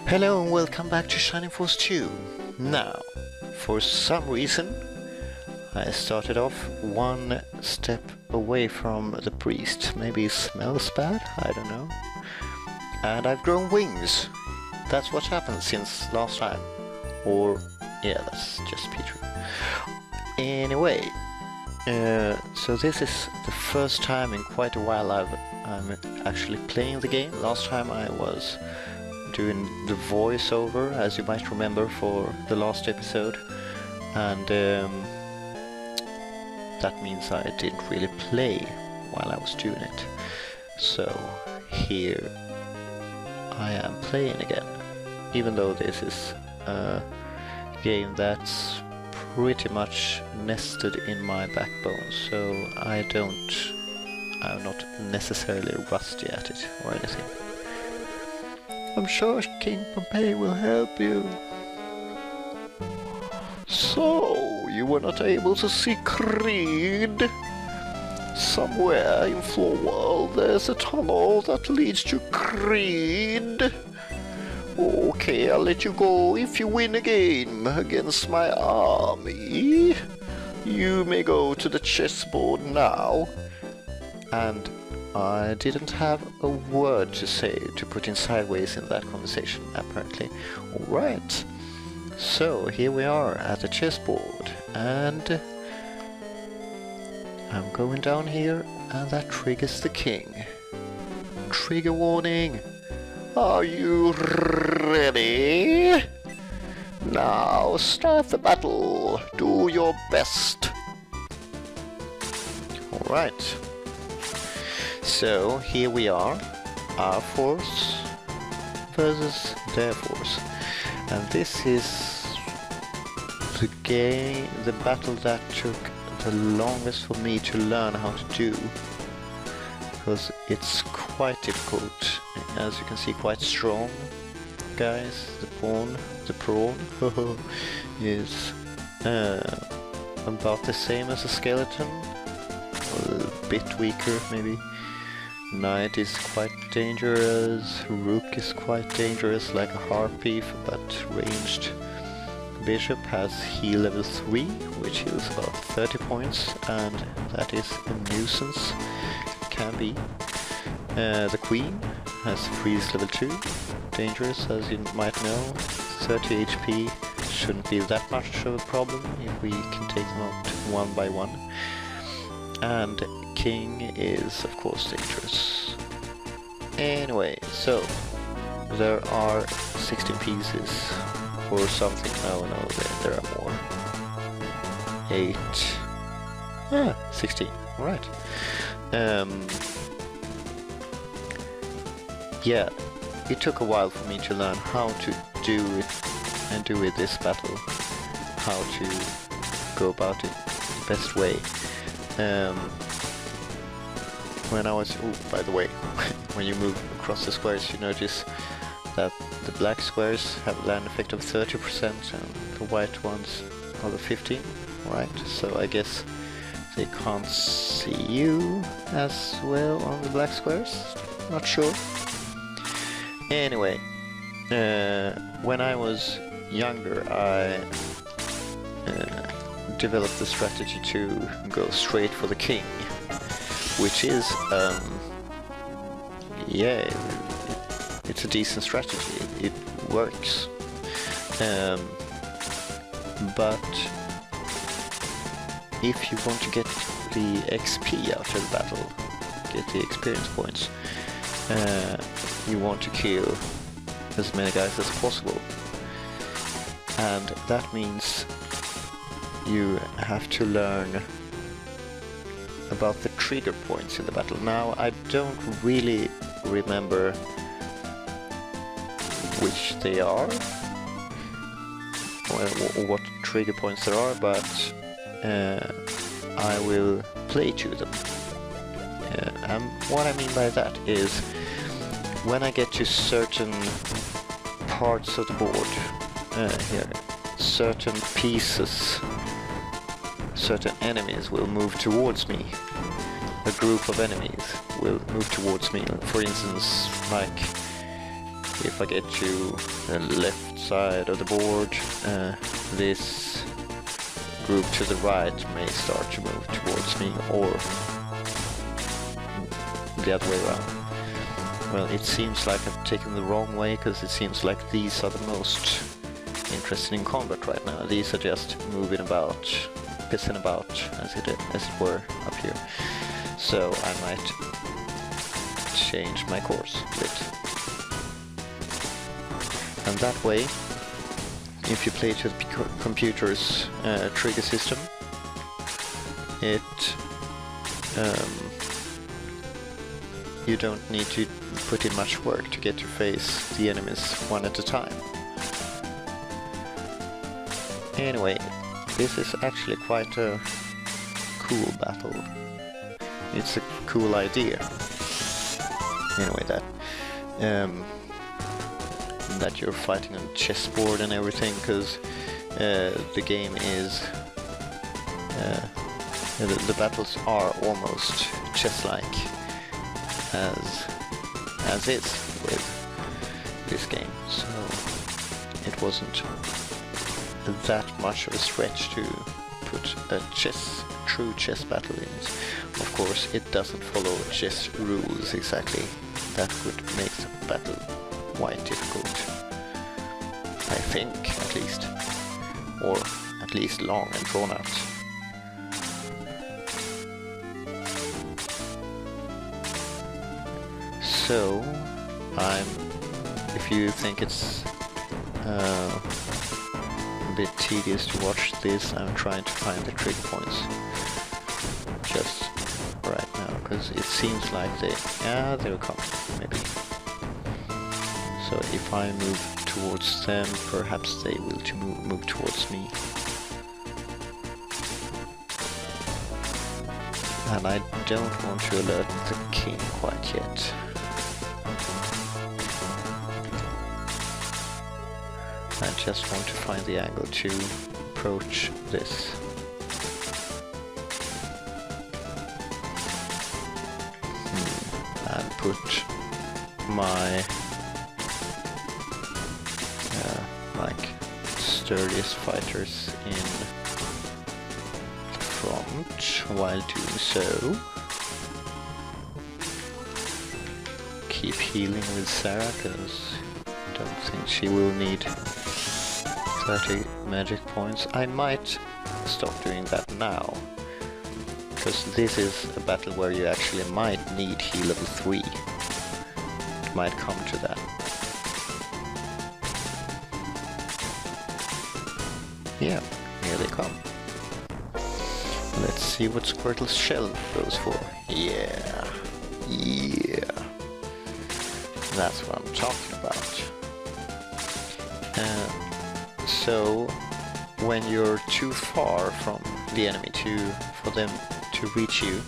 Hello and welcome back to Shining Force 2. Now, for some reason, I started off one step away from the priest. Maybe it smells bad, I don't know. And I've grown wings. That's what happened since last time. Or, yeah, that's just Peter. Anyway, so this is the first time in quite a while I'm actually playing the game. Last time I was doing the voiceover, as you might remember, for the last episode, and that means I didn't really play while I was doing it. So here I am playing again, even though this is a game that's pretty much nested in my backbone, so I'm not necessarily rusty at it or anything. I'm sure King Pompey will help you. So, you were not able to see Creed? Somewhere in Floorwell there's a tunnel that leads to Creed. Okay, I'll let you go if you win a game against my army. You may go to the chessboard now. And I didn't have a word to say to put in sideways in that conversation, apparently. Alright, so here we are at the chessboard, and I'm going down here, and that triggers the king. Trigger warning! Are you ready? Now start the battle! Do your best! Alright. So here we are, our force versus their force, and this is the battle that took the longest for me to learn how to do, because it's quite difficult. As you can see, quite strong guys. The prawn is about the same as a skeleton, a bit weaker maybe. Knight is quite dangerous, Rook is quite dangerous, like a harpy, but ranged. Bishop has heal level 3, which heals about 30 points, and that is a nuisance. Can be. The Queen has freeze level 2, dangerous as you might know. 30 HP, shouldn't be that much of a problem if we can take them out one by one. And King is of course dangerous. Anyway, so there are 16 pieces or something. No, there are more. 8. 16. Alright. Yeah, it took a while for me to learn how to do it and do it this battle. How to go about it the best way. When I was... Oh, by the way, when you move across the squares, you notice that the black squares have a land effect of 30% and the white ones are the 15, right? So I guess they can't see you as well on the black squares, not sure. Anyway, when I was younger, I developed the strategy to go straight for the king, which is, yeah, it's a decent strategy, it works, but if you want to get the XP out of the battle, get the experience points, you want to kill as many guys as possible, and that means you have to learn about the trigger points in the battle. Now, I don't really remember which they are, or what trigger points there are, but I will play to them. And what I mean by that is, when I get to certain parts of the board, here, certain pieces, certain enemies will move towards me. A group of enemies will move towards me. For instance, like if I get to the left side of the board, this group to the right may start to move towards me, or the other way around. Well, it seems like I've taken the wrong way, because it seems like these are the most interested in combat right now. These are just moving about, pissing about, as it were, up here. So I might change my course a bit. And that way, if you play to the computer's trigger system, it you don't need to put in much work to get to face the enemies one at a time. Anyway, this is actually quite a cool battle. It's a cool idea. Anyway, that you're fighting on a chessboard and everything, because the game is the battles are almost chess-like as is with this game, so it wasn't that much of a stretch to put a true chess battle in it. Of course, it doesn't follow chess rules exactly. That would make the battle quite difficult, I think, at least, or at least long and drawn out. So, if you think it's a bit tedious to watch this, I'm trying to find the trigger points just right now, because it seems like they're coming, maybe. So if I move towards them, perhaps they will move towards me. And I don't want to alert the king quite yet. I just want to find the angle to approach this. And put my like sturdiest fighters in front while doing so. Keep healing with Sarah, because I don't think she will need 30 magic points. I might stop doing that now, because this is a battle where you actually might need heal level 3. It might come to that. Yeah, here they come. Let's see what Squirtle's shell goes for. Yeah. That's what I'm talking about. So, when you're too far from the enemy for them to reach you,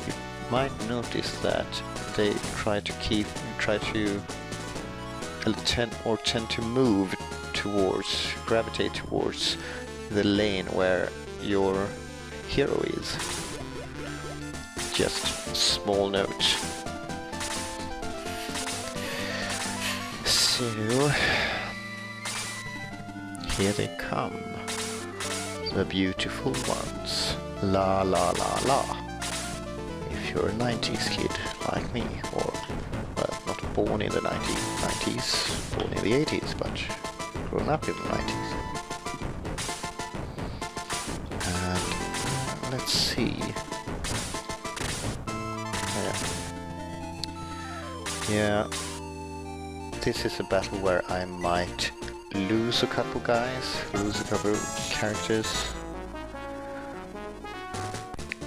you might notice that they tend to move gravitate towards the lane where your hero is. Just small note. So, here they come, the beautiful ones. La la la la. If you're a 90s kid like me, or well, not born in the 90s, born in the 80s, but grown up in the 90s. And let's see. Yeah, this is a battle where I might lose a couple characters,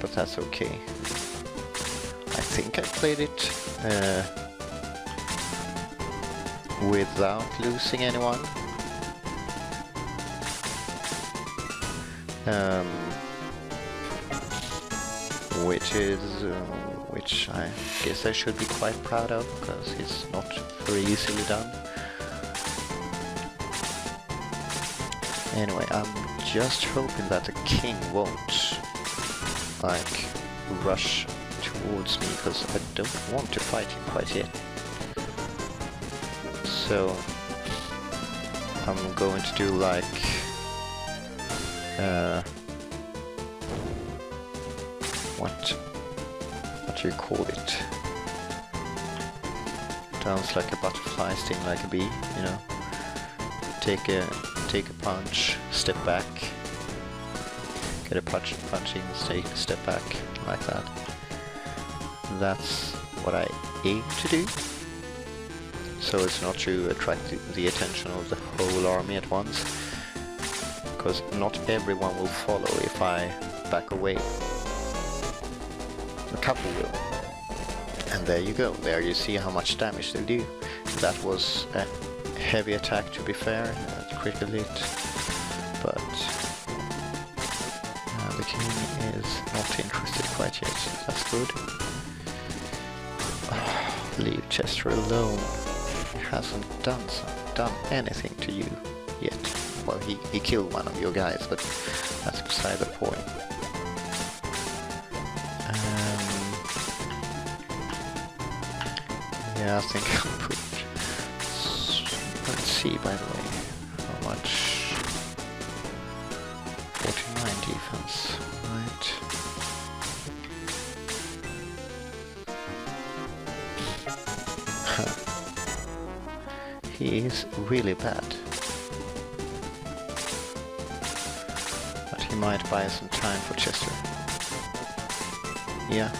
but that's okay. I think I played it without losing anyone. Which I guess I should be quite proud of, because it's not very easily done. Anyway, I'm just hoping that the king won't like rush towards me, because I don't want to fight him quite yet. So I'm going to do like what do you call it? Sounds like a butterfly, sting like a bee, you know. Take a punch, step back, get a punching, step back, like that. That's what I aim to do. So it's not to attract the attention of the whole army at once, because not everyone will follow if I back away. A couple will. And there you go, there you see how much damage they do. That was a heavy attack, to be fair, critical hit, but the king is not interested quite yet. That's good. Leave Chester alone. He hasn't done anything to you yet. Well, he killed one of your guys, but that's beside the point. Yeah, I think I'll put... Let's see, by the way, how much... 49 defense, right. He is really bad. But he might buy some time for Chester. Yeah.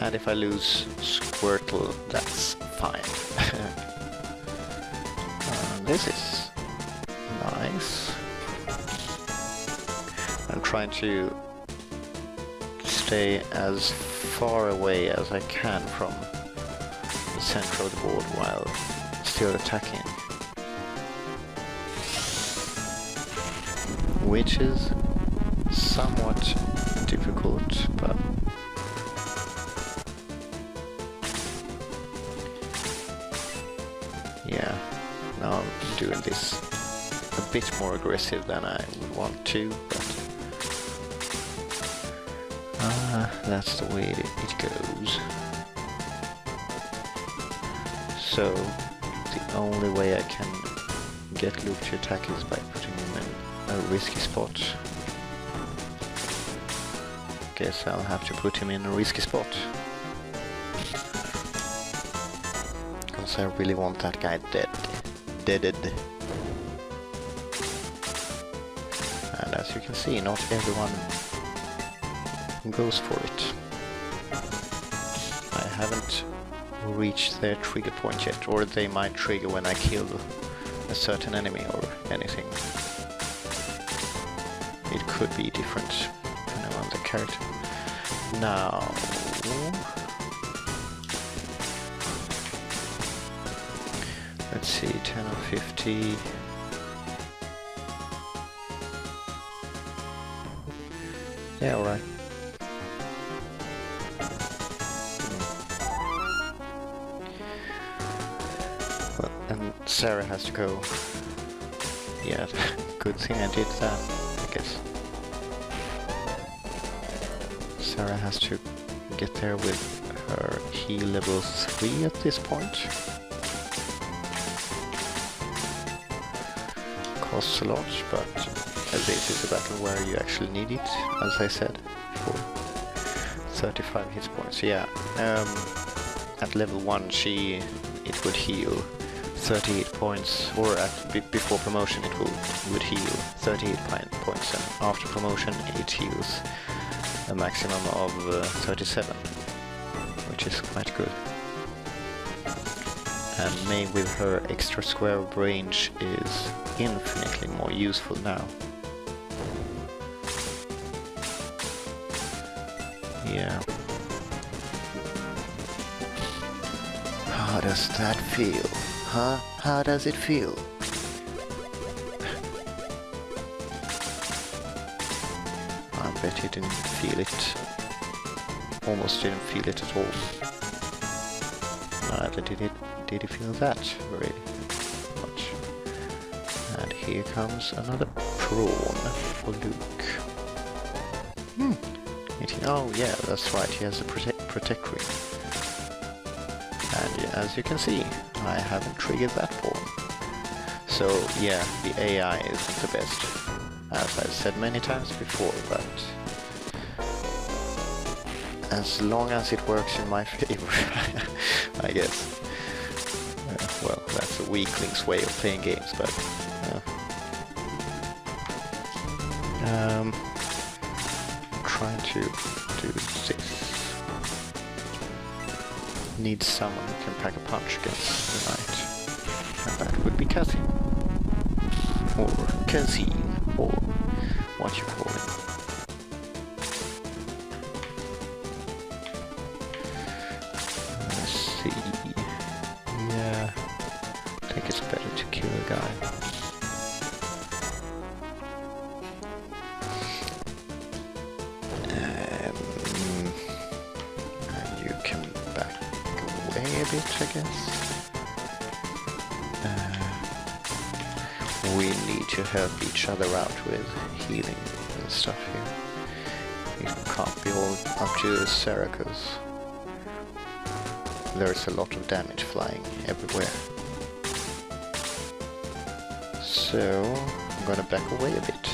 And if I lose Squirtle, that's fine. This is nice. I'm trying to stay as far away as I can from the center of the board while still attacking. Which is somewhat difficult, but yeah, now I'm doing this a bit more aggressive than I would want to, but that's the way it goes. So the only way I can get Luke to attack is by putting him in a risky spot. Guess I'll have to put him in a risky spot. Because I really want that guy deaded. And as you can see, not everyone goes for it. I haven't reached their trigger point yet, or they might trigger when I kill a certain enemy or anything. It could be different depending on the character. Now... let's see, 10 or 50... yeah, alright. Well, and Sarah has to go. Yeah, good thing I did that, I guess. Sarah has to get there with her heal level 3 at this point. Costs a lot, but this is a battle where you actually need it, as I said before. 35 hit points, yeah. At level 1 it would heal 30 hit points, or before promotion it would heal 30 hit points, and after promotion it heals a maximum of 37, which is quite good. And May with her extra square of range is infinitely more useful now. Yeah. How does that feel? Huh? How does it feel? I bet he didn't feel it. Almost didn't feel it at all. Neither did he feel that very much. And here comes another prawn for Luke. Oh yeah, that's right, he has a protect ring. as you can see, I haven't triggered that pawn. So yeah, the AI isn't the best, as I've said many times before, but as long as it works in my favor, I guess. Well, that's a weakling's way of playing games, but I'm trying to do this. Need someone who can pack a punch against the knight, and that would be Casim, or Casim, or what you call him. Let's see. Yeah, I think it's better to kill a guy. And you can back away a bit, I guess. We need to help each other out with healing and stuff here. It can't be all up to Syracuse. There's a lot of damage flying everywhere. So I'm gonna back away a bit.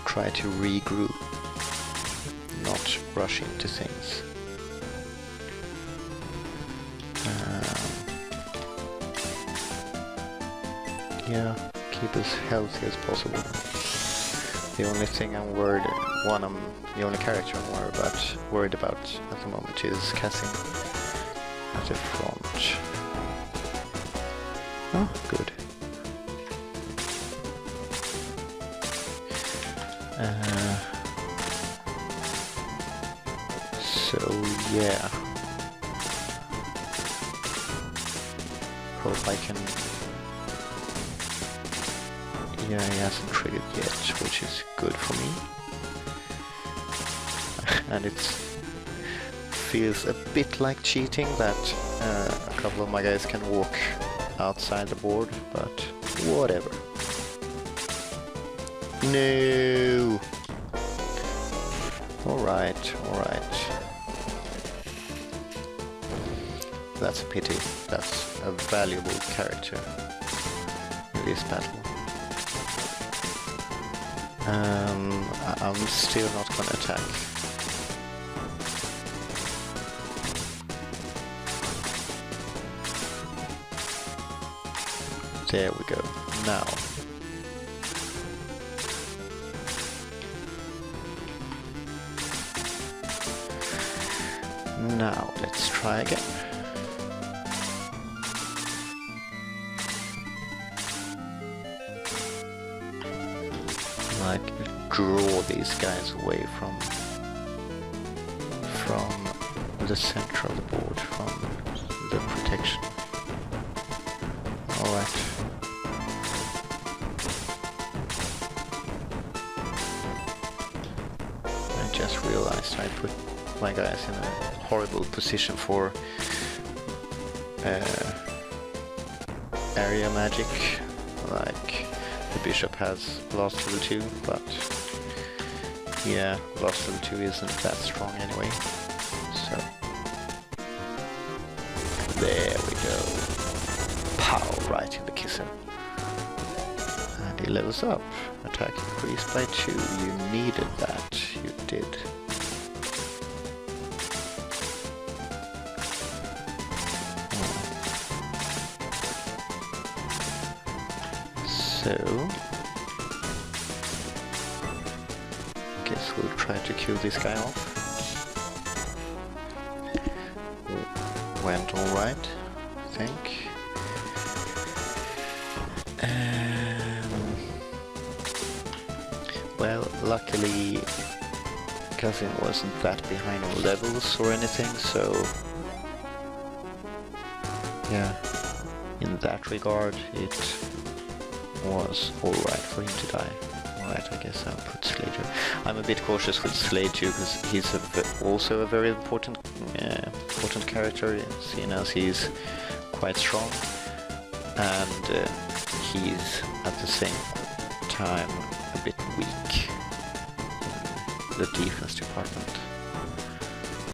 Try to regroup, not rush into things. Yeah, keep as healthy as possible. The only thing I'm worried, the only character I'm worried about at the moment is Casim at the front. Oh, good. So yeah, hope I can. Yeah, he hasn't triggered yet, which is good for me. And it feels a bit like cheating that a couple of my guys can walk outside the board, but whatever. No! Alright, alright. That's a pity. That's a valuable character in this battle. I'm still not gonna attack. There we go. Now. Now, let's try again. Like, draw these guys away from the center of the board, from the protection. Alright. I just realized I put my guys in a horrible position for area magic. Like, the bishop has lost level 2, but yeah, lost level 2 isn't that strong anyway. So there we go. Pow, right in the kisser. And he levels up. Attack increased by 2. You needed that. You did. So, guess we'll try to kill this guy off. Went alright, I think. Well, luckily Casim wasn't that behind on levels or anything, so yeah, in that regard it was alright for him to die. Alright, I guess I'll put Slater. I'm a bit cautious with Slade too, because he's also a very important character, seeing as he's quite strong. And he's at the same time a bit weak in the defense department.